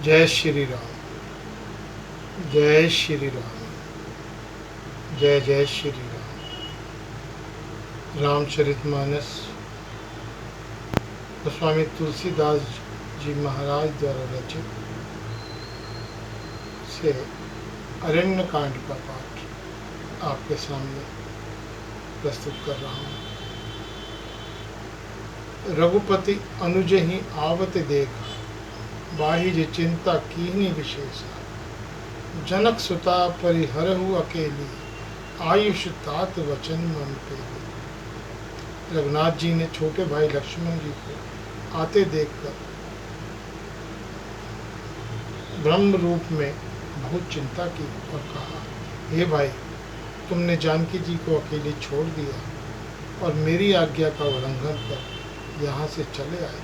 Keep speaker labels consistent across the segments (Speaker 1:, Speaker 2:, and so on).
Speaker 1: जय श्री राम, जय श्री राम, जय जय श्री राम। रामचरितमानस गोस्वामी तुलसीदास जी महाराज द्वारा रचित से अरण्य कांड का पाठ आपके सामने प्रस्तुत कर रहा हूँ। रघुपति अनुज ही आवत देखा, बाहिज चिंता कीनी विशेषा। जनक सुता परिहरहु अकेली, आयुष तात वचन मन पेली। रघुनाथ जी ने छोटे भाई लक्ष्मण जी को आते देखकर ब्रह्म रूप में बहुत चिंता की और कहा, हे भाई, तुमने जानकी जी को अकेले छोड़ दिया और मेरी आज्ञा का उल्लंघन कर यहाँ से चले आए।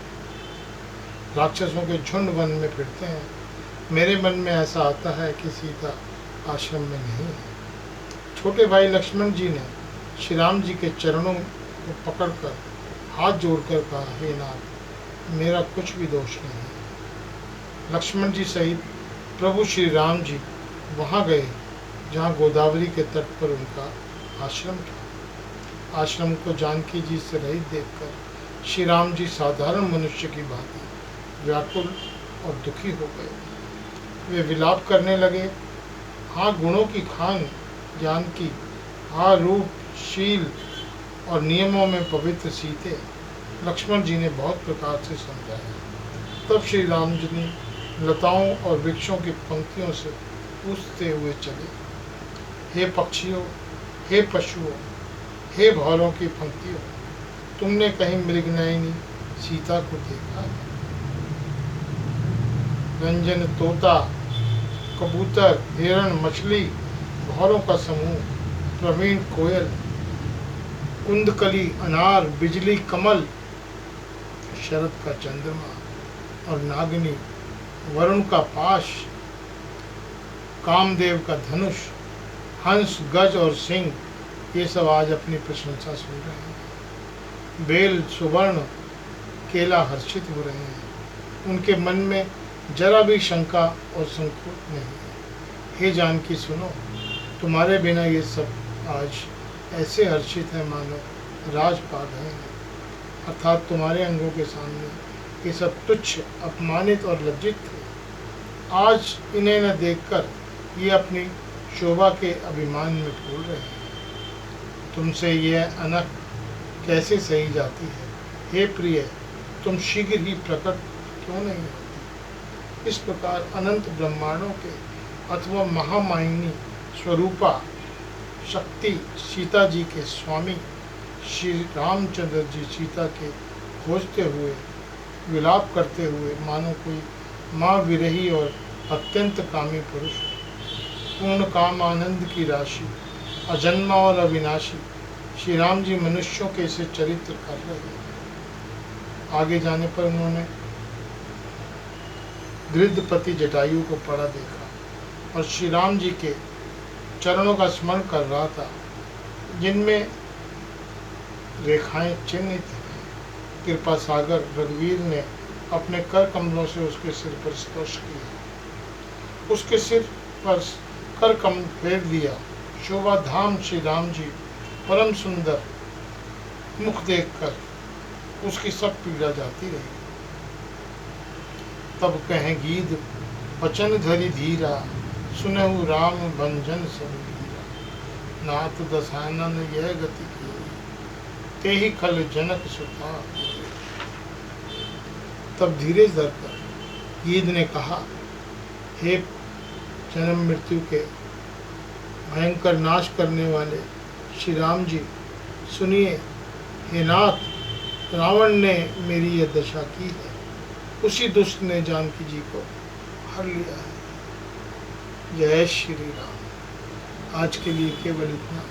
Speaker 1: राक्षसों के झुंड वन में फिरते हैं। मेरे मन में ऐसा आता है कि सीता आश्रम में नहीं है। छोटे भाई लक्ष्मण जी ने श्री राम जी के चरणों को पकड़कर हाथ जोड़कर कहा, हे नाथ, मेरा कुछ भी दोष नहीं है। लक्ष्मण जी सहित प्रभु श्री राम जी वहाँ गए जहाँ गोदावरी के तट पर उनका आश्रम था। आश्रम को जानकी जी से रहित देखकर श्री राम जी साधारण मनुष्य की भांति व्याकुल और दुखी हो गए। वे विलाप करने लगे, हाँ गुणों की खान जानकी, हाँ रूप शील और नियमों में पवित्र सीते। लक्ष्मण जी ने बहुत प्रकार से समझाया। तब श्री राम जी ने लताओं और वृक्षों की पंक्तियों से पूछते हुए चले, हे पक्षियों, हे पशुओं, हे भौरों की पंक्तियों, तुमने कहीं मृगनयनी सीता को देखा? रंजन तोता, कबूतर, हिरण, मछली, भौरों का समूह, प्रवीण कोयल, कुंदकली, अनार, बिजली, कमल, शरद का चंद्रमा और नागिनी, वरुण का पाश, कामदेव का धनुष, हंस, गज और सिंह, ये सब आज अपनी प्रशंसा सुन रहे हैं। बेल, सुवर्ण, केला हर्षित हो रहे हैं। उनके मन में जरा भी शंका और संकोच नहीं है। हे जानकी सुनो, तुम्हारे बिना ये सब आज ऐसे हर्षित है मानो राज पा गए हैं। अर्थात तुम्हारे अंगों के सामने ये सब तुच्छ, अपमानित और लज्जित थे। आज इन्हें न देखकर ये अपनी शोभा के अभिमान में फूल रहे हैं। तुमसे ये अनक कैसे सही जाती है? हे प्रिय, तुम शीघ्र ही प्रकट क्यों नहीं होती? इस प्रकार अनंत ब्रह्मांडों के अथवा महामायिनी स्वरूपा शक्ति सीता जी के स्वामी श्री रामचंद्र जी सीता के खोजते हुए, विलाप करते हुए मानो कोई माँ विरही और अत्यंत कामी पुरुष, पूर्ण काम आनंद की राशि, अजन्मा और अविनाशी श्री राम जी मनुष्यों के इसे चरित्र कर रहे हैं। आगे जाने पर उन्होंने गृद्धपति जटायु को पड़ा देखा और श्री राम जी के चरणों का स्मरण कर रहा था, जिनमें रेखाएं चिन्हित हैं। कृपा सागर रघुवीर ने अपने कर कमलों से उसके सिर पर स्पर्श किया, उसके सिर पर कर कमल फेर दिया। शोभा धाम श्री राम जी परम सुंदर मुख देखकर उसकी सब पीड़ा जाती रही। तब कहें गीत वचन धरि धीरा, सुनहु राम भंजन सब वीरा। नाथ दशानन यह गति की, तेहि खल जनक सुता। तब धीरे धरकर गीत ने कहा, हे जन्म मृत्यु के भयंकर नाश करने वाले श्री राम जी, सुनिए। हे नाथ, रावण ने मेरी यह दशा की है। उसी दुष्ट ने जानकी जी को हर लिया है। जय श्री राम। आज के लिए केवल इतना।